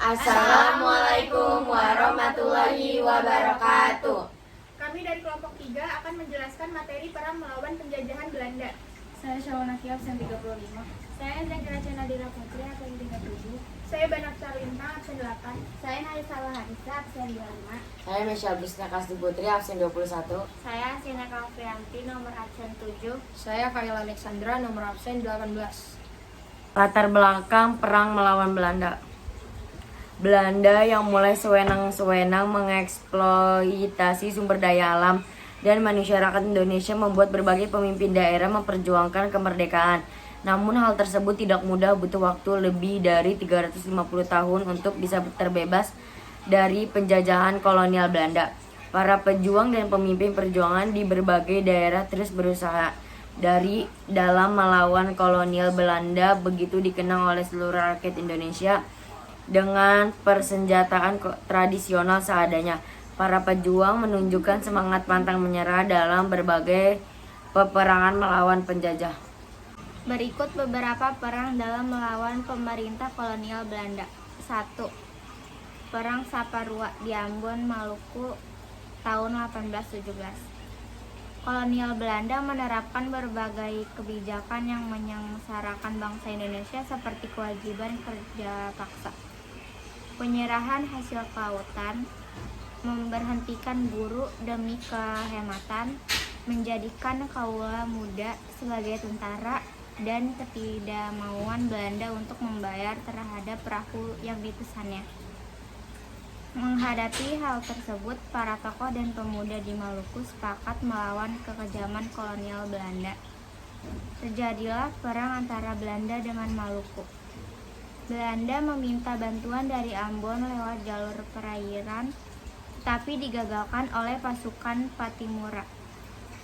Assalamualaikum warahmatullahi wabarakatuh. Kami dari kelompok 3 akan menjelaskan materi perang melawan penjajahan Belanda. Saya Syawana Ki absen 35. Saya Zakira Nadira Putri absen 37. Saya Banak Sarlintang absen 8. Saya Narisa Harisa absen 25. Saya Michelle Bisna Kasdi Putri absen 21. Saya Sina Kalfianti nomor absen 7. Saya Kaila Alexandra nomor absen 18. Latar belakang perang melawan Belanda. Belanda yang mulai sewenang-sewenang mengeksploitasi sumber daya alam dan masyarakat Indonesia membuat berbagai pemimpin daerah memperjuangkan kemerdekaan. Namun hal tersebut tidak mudah, butuh waktu lebih dari 350 tahun untuk bisa terbebas dari penjajahan kolonial Belanda. Para pejuang dan pemimpin perjuangan di berbagai daerah terus berusaha dari dalam melawan kolonial Belanda, begitu dikenang oleh seluruh rakyat Indonesia dengan persenjataan tradisional seadanya. Para pejuang menunjukkan semangat pantang menyerah dalam berbagai peperangan melawan penjajah. Berikut beberapa perang dalam melawan pemerintah kolonial Belanda. 1. Perang Saparua di Ambon, Maluku tahun 1817. Kolonial Belanda menerapkan berbagai kebijakan yang menyengsarakan bangsa Indonesia seperti kewajiban kerja paksa, penyerahan hasil kelautan, memberhentikan guru demi kehematan, menjadikan kaula muda sebagai tentara, dan ketidakmauan Belanda untuk membayar terhadap perahu yang dipesannya. Menghadapi hal tersebut, para tokoh dan pemuda di Maluku sepakat melawan kekejaman kolonial Belanda. Terjadilah perang antara Belanda dengan Maluku. Belanda meminta bantuan dari Ambon lewat jalur perairan, tetapi digagalkan oleh pasukan Patimura.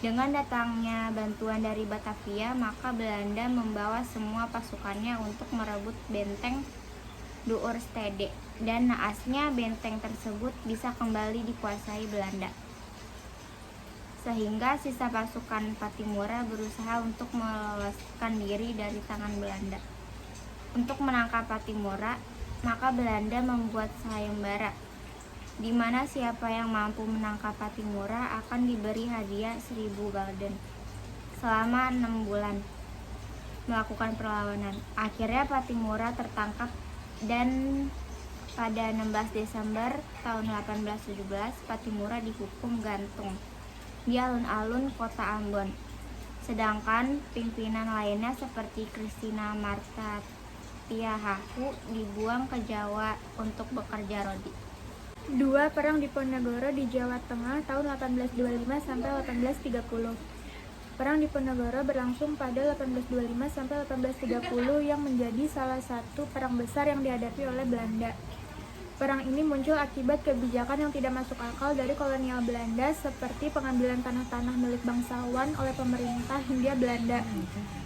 Dengan datangnya bantuan dari Batavia, maka Belanda membawa semua pasukannya untuk merebut benteng Duurstede, dan naasnya benteng tersebut bisa kembali dikuasai Belanda. Sehingga sisa pasukan Patimura berusaha untuk meloloskan diri dari tangan Belanda. Untuk menangkap Patimura, maka Belanda membuat sayembara, di mana siapa yang mampu menangkap Patimura akan diberi hadiah 1000 gulden selama 6 bulan melakukan perlawanan. Akhirnya Patimura tertangkap, dan pada 16 Desember tahun 1817 Patimura dihukum gantung di alun-alun kota Ambon. Sedangkan pimpinan lainnya seperti Kristina Marta Tiahahu dibuang ke Jawa untuk bekerja rodi. 2. Perang Diponegoro di Jawa Tengah tahun 1825 sampai 1830. Perang Diponegoro berlangsung pada 1825 sampai 1830 yang menjadi salah satu perang besar yang dihadapi oleh Belanda. Perang ini muncul akibat kebijakan yang tidak masuk akal dari kolonial Belanda, seperti pengambilan tanah-tanah milik bangsawan oleh pemerintah Hindia Belanda.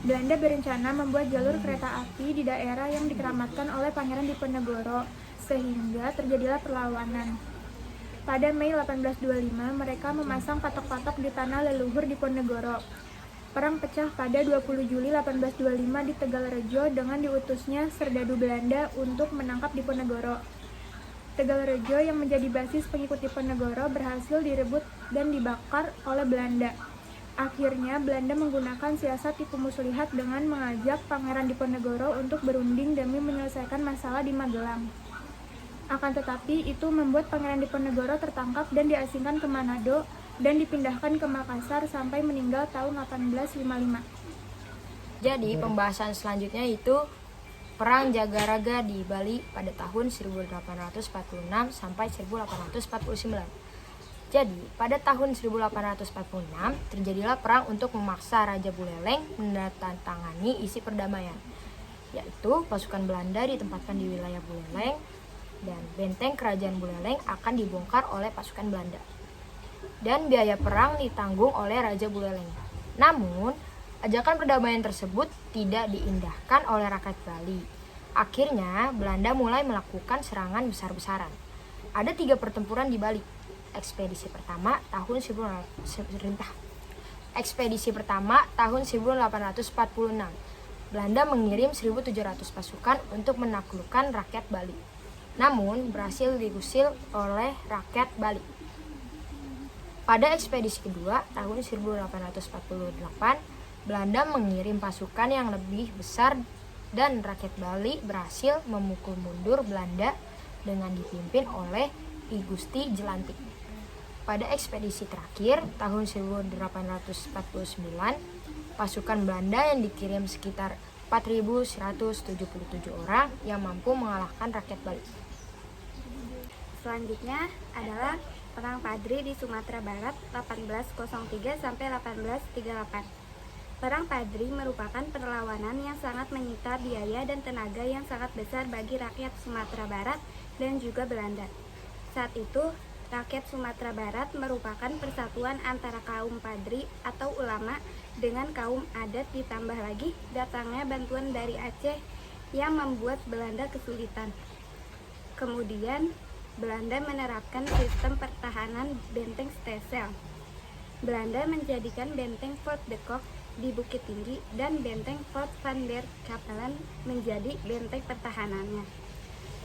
Belanda berencana membuat jalur kereta api di daerah yang dikeramatkan oleh Pangeran Diponegoro, sehingga terjadilah perlawanan. Pada Mei 1825, mereka memasang patok-patok di tanah leluhur Diponegoro. Perang pecah pada 20 Juli 1825 di Tegalrejo dengan diutusnya serdadu Belanda untuk menangkap Diponegoro. Tegalrejo yang menjadi basis pengikut Diponegoro berhasil direbut dan dibakar oleh Belanda. Akhirnya Belanda menggunakan siasat tipu muslihat dengan mengajak Pangeran Diponegoro untuk berunding demi menyelesaikan masalah di Magelang. Akan tetapi itu membuat Pangeran Diponegoro tertangkap dan diasingkan ke Manado dan dipindahkan ke Makassar sampai meninggal tahun 1855. Jadi pembahasan selanjutnya itu Perang Jagaraga di Bali pada tahun 1846 sampai 1849. Jadi pada tahun 1846 terjadilah perang untuk memaksa Raja Buleleng menandatangani isi perdamaian, yaitu pasukan Belanda ditempatkan di wilayah Buleleng dan benteng kerajaan Buleleng akan dibongkar oleh pasukan Belanda. Dan biaya perang ditanggung oleh Raja Buleleng. Namun, ajakan perdamaian tersebut tidak diindahkan oleh rakyat Bali. Akhirnya, Belanda mulai melakukan serangan besar-besaran. Ada 3 pertempuran di Bali. Ekspedisi pertama tahun 1846. Belanda mengirim 1.700 pasukan untuk menaklukkan rakyat Bali. namun berhasil diusir oleh rakyat Bali. Pada ekspedisi kedua tahun 1848, Belanda mengirim pasukan yang lebih besar dan rakyat Bali berhasil memukul mundur Belanda dengan dipimpin oleh I Gusti Jelantik. Pada ekspedisi terakhir tahun 1849, pasukan Belanda yang dikirim sekitar 4.177 orang yang mampu mengalahkan rakyat Bali. Selanjutnya adalah Perang Padri di Sumatera Barat 1803 sampai 1838. Perang Padri merupakan perlawanan yang sangat menyita biaya dan tenaga yang sangat besar bagi rakyat Sumatera Barat dan juga Belanda. Saat itu, rakyat Sumatera Barat merupakan persatuan antara kaum Padri atau ulama dengan kaum adat, ditambah lagi datangnya bantuan dari Aceh yang membuat Belanda kesulitan. Kemudian, Belanda menerapkan sistem pertahanan benteng Stelsel. Belanda menjadikan benteng Fort de Kock di Bukit Tinggi dan benteng Fort van der Capellen menjadi benteng pertahanannya.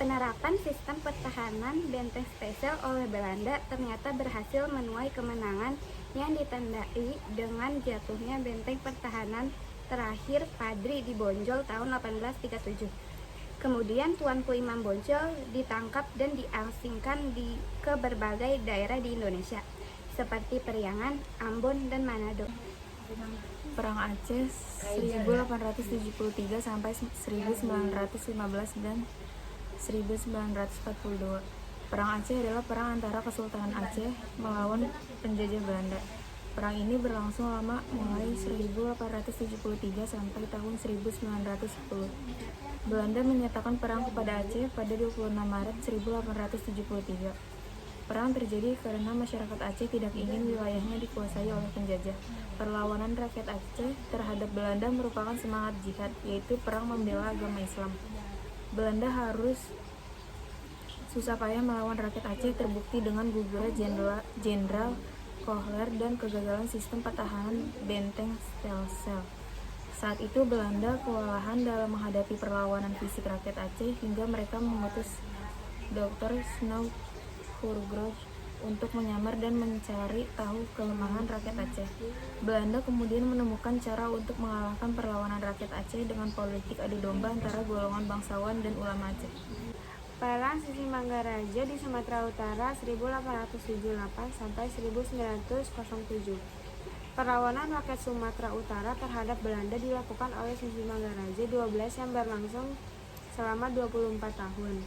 Penerapan sistem pertahanan benteng Stelsel oleh Belanda ternyata berhasil menuai kemenangan yang ditandai dengan jatuhnya benteng pertahanan terakhir Padri di Bonjol tahun 1837. Kemudian Tuanku Imam Bonjol ditangkap dan diasingkan ke berbagai daerah di Indonesia, seperti Periangan, Ambon, dan Manado. Perang Aceh 1873 sampai 1915 dan 1942. Perang Aceh adalah perang antara Kesultanan Aceh melawan penjajah Belanda. Perang ini berlangsung lama, mulai 1873 sampai tahun 1910. Belanda menyatakan perang kepada Aceh pada 26 Maret 1873. Perang terjadi karena masyarakat Aceh tidak ingin wilayahnya dikuasai oleh penjajah. Perlawanan rakyat Aceh terhadap Belanda merupakan semangat jihad, yaitu perang membela agama Islam. Belanda harus susah payah melawan rakyat Aceh terbukti dengan gugurnya Jenderal Kohler dan kegagalan sistem pertahanan benteng Stelsel. Saat itu Belanda kewalahan dalam menghadapi perlawanan fisik rakyat Aceh hingga mereka mengutus Dr. Snow Hurgrosch untuk menyamar dan mencari tahu kelemahan rakyat Aceh. Belanda kemudian menemukan cara untuk mengalahkan perlawanan rakyat Aceh dengan politik adu domba antara golongan bangsawan dan ulama Aceh. Perang Sisi Manggaraja di Sumatera Utara 1878 sampai 1907. Perlawanan rakyat Sumatera Utara terhadap Belanda dilakukan oleh Sisi Manggaraja 12 yang berlangsung selama 24 tahun.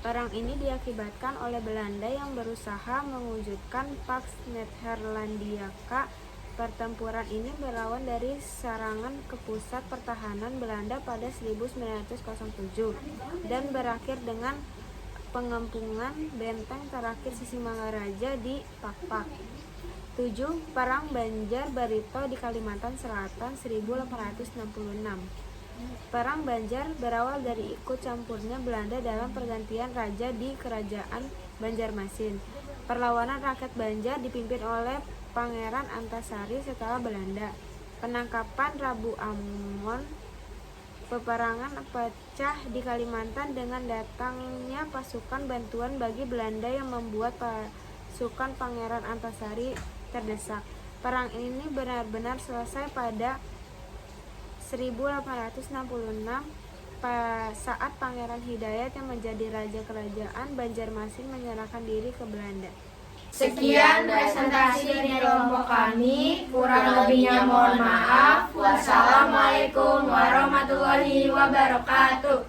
Perang ini diakibatkan oleh Belanda yang berusaha mewujudkan Pax Nederlandica. Pertempuran ini berawal dari serangan ke pusat pertahanan Belanda pada 1907 dan berakhir dengan pengempungan benteng terakhir Sisi Manggaraja di Pakpak. 7. Perang Banjar Barito di Kalimantan Selatan 1866. Perang Banjar berawal dari ikut campurnya Belanda dalam pergantian raja di Kerajaan Banjarmasin. Perlawanan rakyat Banjar dipimpin oleh Pangeran Antasari setelah Belanda. Penangkapan Rabu Amon. Peperangan pecah di Kalimantan dengan datangnya pasukan bantuan bagi Belanda yang membuat pasukan Pangeran Antasari terdesak. Perang ini benar-benar selesai pada 1866 saat Pangeran Hidayat yang menjadi raja kerajaan Banjarmasin menyerahkan diri ke Belanda. Sekian presentasi dari kelompok kami, kurang lebihnya mohon maaf. Wassalamualaikum warahmatullahi wabarakatuh.